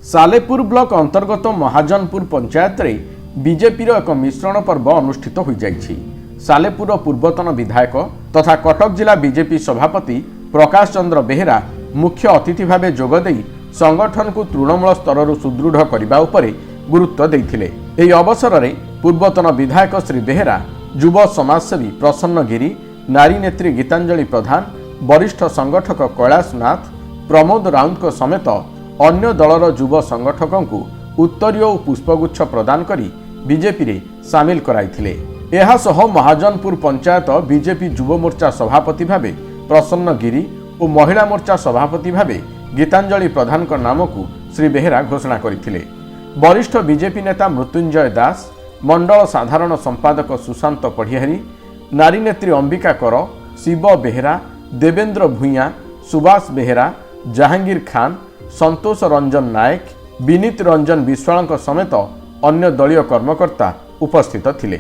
Salepur block अंतर्गत महाजनपुर पंचायत रे BJP एक मिश्रण पर्व अनुष्ठित हो जाइछि। सालेपुर पूर्वतन विधायक तथा कटक जिला बीजेपी सभापति प्रकाश चंद्र बेहेरा मुख्य अतिथि भावे जोगदेई संगठन को तृणमूल स्तर सुदृढ़ करने उपरे गुरुत्व देइथिले। एही अवसर में पूर्वतन विधायक श्री बेहेरा युव समाजसेवी प्रसन्न गिरी, नारी नेत्री गीतांजलि प्रधान, वरिष्ठ संगठक कैलाश नाथ, प्रमोद राउत समेत अन्य दलर युव संगठकों को उत्तरीय और पुष्पगुच्छ प्रदान करी बीजेपी रे सामिल कराइथिले। एहा सह महाजनपुर पंचायत बीजेपी युव मोर्चा सभापति भावे प्रसन्न गिरी और महिला मोर्चा सभापति भावे गीतांजलि प्रधान का नाम को श्री बेहेरा घोषणा करथिले। वरिष्ठ बीजेपी नेता मृत्युंजय दास, मंडल साधारण संपादक सुशांत पढ़ियारी, नारी नेत्री अंबिका कर, शिव बेहेरा, देवेंद्र भूया, सुभाष बेहेरा, जहांगीर खान, संतोष रंजन नायक, विनीत रंजन विश्वाल समेत अन्य दलीय कर्मकर्ता उपस्थित थिले।